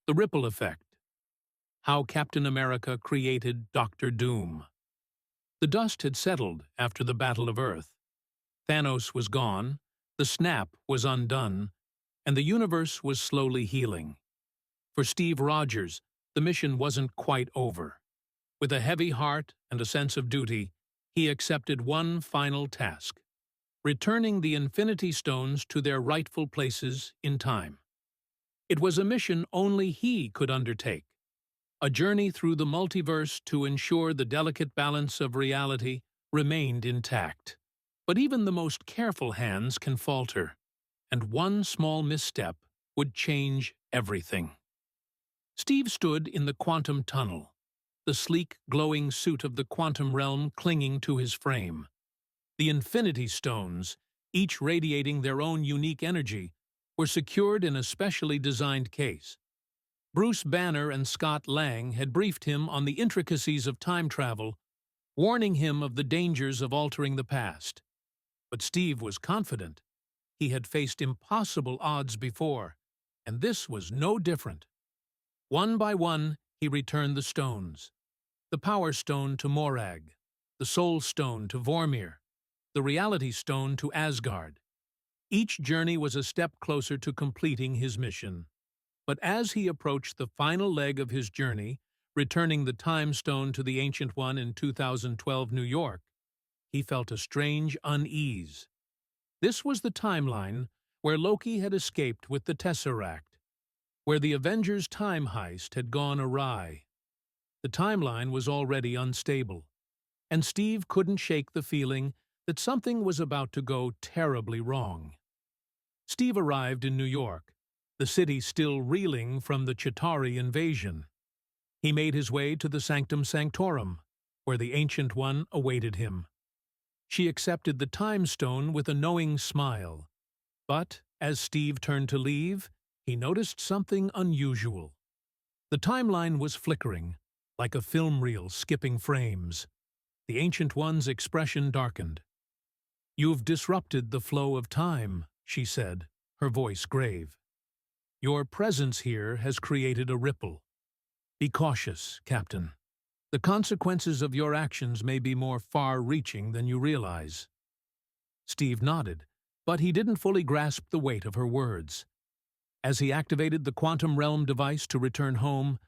The Ripple Effect. How Captain America Created Doctor Doom. The dust had settled after the Battle of Earth. Thanos was gone, the snap was undone, and the universe was slowly healing. For Steve Rogers, the mission wasn't quite over. With a heavy heart and a sense of duty, he accepted one final task: returning the Infinity Stones to their rightful places in time. It was a mission only he could undertake, a journey through the multiverse to ensure the delicate balance of reality remained intact. But even the most careful hands can falter, and one small misstep would change everything. Steve stood in the quantum tunnel, the sleek, glowing suit of the quantum realm clinging to his frame. The Infinity Stones, each radiating their own unique energy, were secured in a specially designed case. Bruce Banner and Scott Lang had briefed him on the intricacies of time travel, warning him of the dangers of altering the past. But Steve was confident. He had faced impossible odds before, and this was no different. One by one, he returned the stones. The Power Stone to Morag, the Soul Stone to Vormir, the Reality Stone to Asgard. Each journey was a step closer to completing his mission. But as he approached the final leg of his journey, returning the Time Stone to the Ancient One in 2012 New York, he felt a strange unease. This was the timeline where Loki had escaped with the Tesseract, where the Avengers' time heist had gone awry. The timeline was already unstable, and Steve couldn't shake the feeling that something was about to go terribly wrong. Steve arrived in New York, the city still reeling from the Chitauri invasion. He made his way to the Sanctum Sanctorum, where the Ancient One awaited him. She accepted the Time Stone with a knowing smile. But as Steve turned to leave, he noticed something unusual. The timeline was flickering, like a film reel skipping frames. The Ancient One's expression darkened. "You've disrupted the flow of time," she said, her voice grave. "Your presence here has created a ripple. Be cautious, Captain. The consequences of your actions may be more far-reaching than you realize." Steve nodded, but he didn't fully grasp the weight of her words. As he activated the quantum realm device to return home,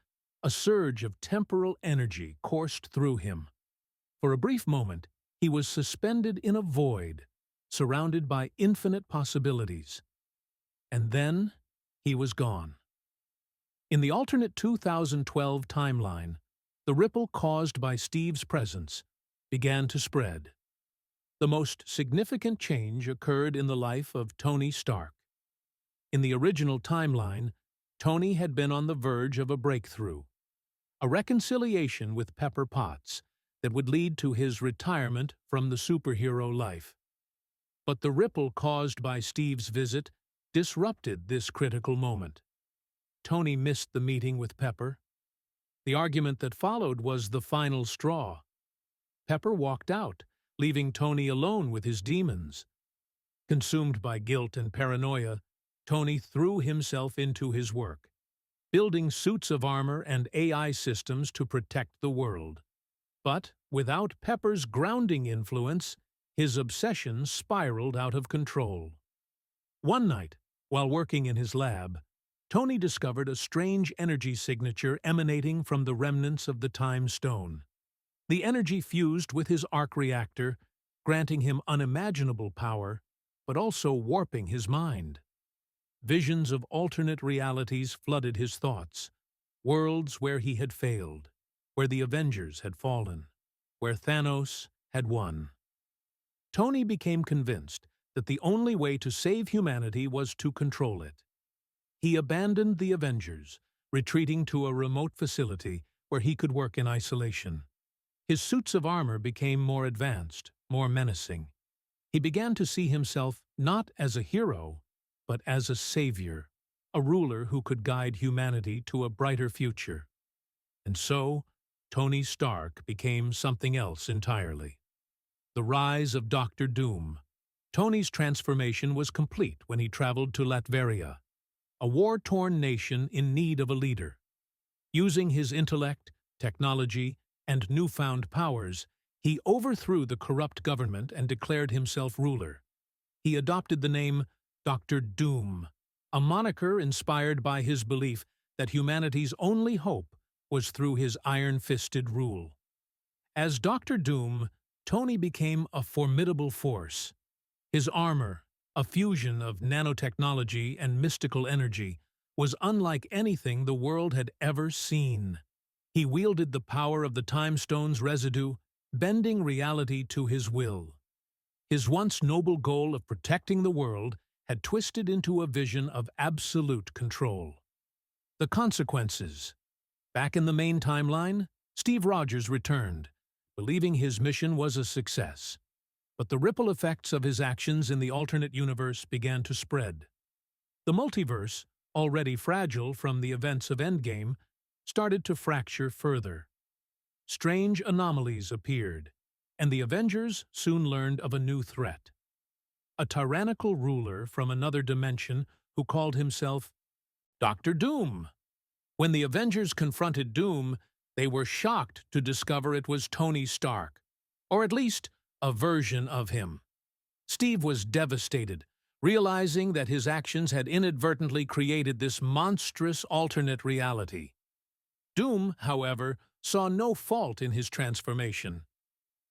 a surge of temporal energy coursed through him. For a brief moment, he was suspended in a void, surrounded by infinite possibilities. And then, he was gone. In the alternate 2012 timeline, the ripple caused by Steve's presence began to spread. The most significant change occurred in the life of Tony Stark. In the original timeline, Tony had been on the verge of a breakthrough, a reconciliation with Pepper Potts that would lead to his retirement from the superhero life. But the ripple caused by Steve's visit disrupted this critical moment. Tony missed the meeting with Pepper. The argument that followed was the final straw. Pepper walked out, leaving Tony alone with his demons. Consumed by guilt and paranoia, Tony threw himself into his work, building suits of armor and AI systems to protect the world. But without Pepper's grounding influence, his obsession spiraled out of control. One night, while working in his lab, Tony discovered a strange energy signature emanating from the remnants of the Time Stone. The energy fused with his arc reactor, granting him unimaginable power, but also warping his mind. Visions of alternate realities flooded his thoughts, worlds where he had failed, where the Avengers had fallen, where Thanos had won. Tony became convinced that the only way to save humanity was to control it. He abandoned the Avengers, retreating to a remote facility where he could work in isolation. His suits of armor became more advanced, more menacing. He began to see himself not as a hero, but as a savior, a ruler who could guide humanity to a brighter future. And so, Tony Stark became something else entirely. The rise of Doctor Doom. Tony's transformation was complete when he traveled to Latveria. a war-torn nation in need of a leader. Using his intellect, technology, and newfound powers, he overthrew the corrupt government and declared himself ruler. He adopted the name Dr. Doom, a moniker inspired by his belief that humanity's only hope was through his iron-fisted rule. As Dr. Doom, Tony became a formidable force. His armor, a fusion of nanotechnology and mystical energy, was unlike anything the world had ever seen. He wielded the power of the Time Stone's residue, bending reality to his will. His once noble goal of protecting the world had twisted into a vision of absolute control. The consequences. Back in the main timeline, Steve Rogers returned, believing his mission was a success. But the ripple effects of his actions in the alternate universe began to spread. The multiverse, already fragile from the events of Endgame, started to fracture further. Strange anomalies appeared, and the Avengers soon learned of a new threat. A tyrannical ruler from another dimension who called himself Dr. Doom. When the Avengers confronted Doom, they were shocked to discover it was Tony Stark, or at least a version of him. Steve was devastated, realizing that his actions had inadvertently created this monstrous alternate reality. Doom, however, saw no fault in his transformation.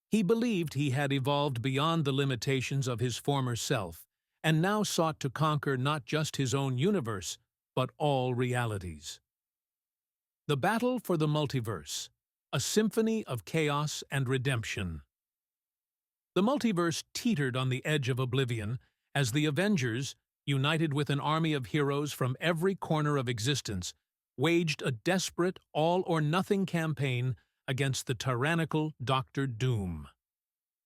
He believed he had evolved beyond the limitations of his former self, and now sought to conquer not just his own universe, but all realities. The battle for the multiverse, a symphony of chaos and redemption. The multiverse teetered on the edge of oblivion as the Avengers, united with an army of heroes from every corner of existence, waged a desperate all-or-nothing campaign against the tyrannical Dr. Doom.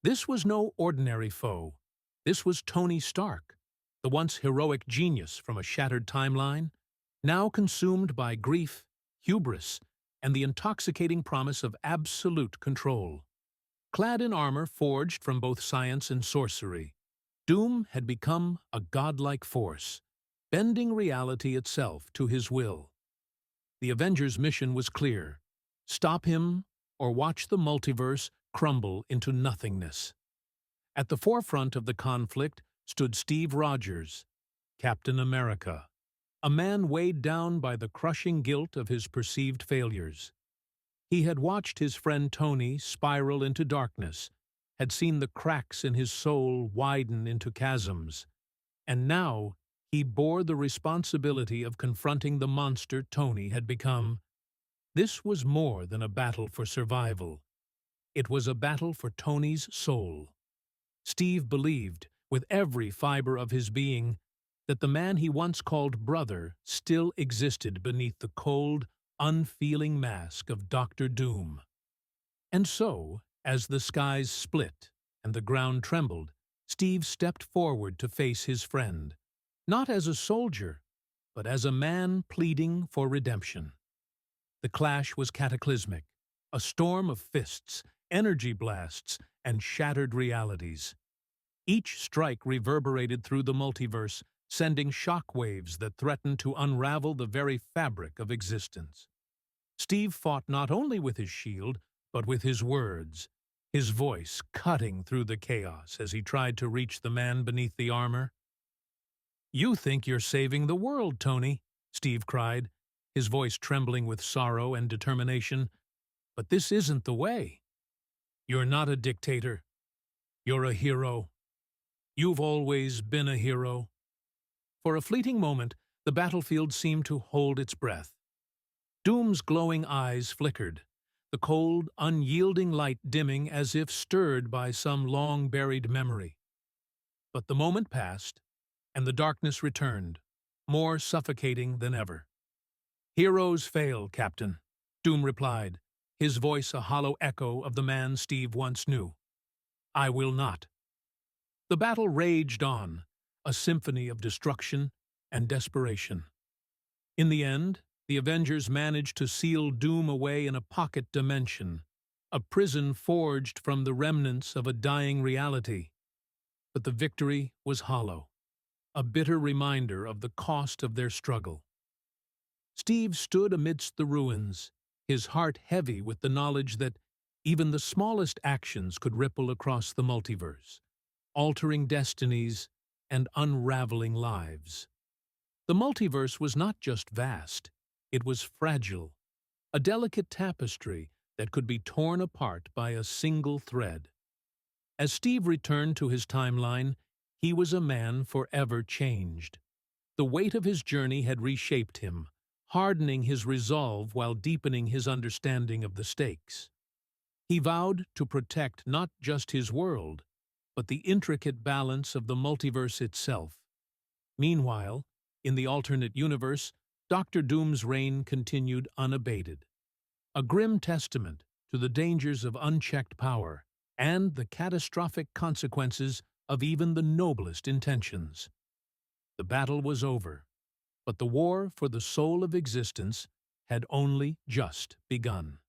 This was no ordinary foe. This was Tony Stark, the once heroic genius from a shattered timeline, now consumed by grief, hubris, and the intoxicating promise of absolute control. Clad in armor forged from both science and sorcery, Doom had become a godlike force, bending reality itself to his will. The Avengers' mission was clear: stop him or watch the multiverse crumble into nothingness. At the forefront of the conflict stood Steve Rogers, Captain America, a man weighed down by the crushing guilt of his perceived failures. He had watched his friend Tony spiral into darkness, had seen the cracks in his soul widen into chasms, and now he bore the responsibility of confronting the monster Tony had become. This was more than a battle for survival. It was a battle for Tony's soul. Steve believed, with every fiber of his being, that the man he once called brother still existed beneath the cold, unfeeling mask of Dr. Doom. And so, as the skies split and the ground trembled, Steve stepped forward to face his friend, not as a soldier, but as a man pleading for redemption. The clash was cataclysmic, a storm of fists, energy blasts, and shattered realities. Each strike reverberated through the multiverse, sending shock waves that threatened to unravel the very fabric of existence. Steve fought not only with his shield, but with his words, his voice cutting through the chaos as he tried to reach the man beneath the armor. "You think you're saving the world, Tony," Steve cried, his voice trembling with sorrow and determination. "But this isn't the way. You're not a dictator. You're a hero. You've always been a hero." For a fleeting moment, the battlefield seemed to hold its breath. Doom's glowing eyes flickered, the cold, unyielding light dimming as if stirred by some long-buried memory. But the moment passed, and the darkness returned, more suffocating than ever. "Heroes fail, Captain," Doom replied, his voice a hollow echo of the man Steve once knew. "I will not." The battle raged on, a symphony of destruction and desperation. In the end, the Avengers managed to seal Doom away in a pocket dimension, a prison forged from the remnants of a dying reality. But the victory was hollow. a bitter reminder of the cost of their struggle. Steve stood amidst the ruins, his heart heavy with the knowledge that even the smallest actions could ripple across the multiverse, altering destinies and unraveling lives. The multiverse was not just vast, it was fragile, a delicate tapestry that could be torn apart by a single thread. As Steve returned to his timeline, he was a man forever changed. The weight of his journey had reshaped him, hardening his resolve while deepening his understanding of the stakes. He vowed to protect not just his world, but the intricate balance of the multiverse itself. Meanwhile, in the alternate universe, Doctor Doom's reign continued unabated, a grim testament to the dangers of unchecked power and the catastrophic consequences of even the noblest intentions. The battle was over, but the war for the soul of existence had only just begun.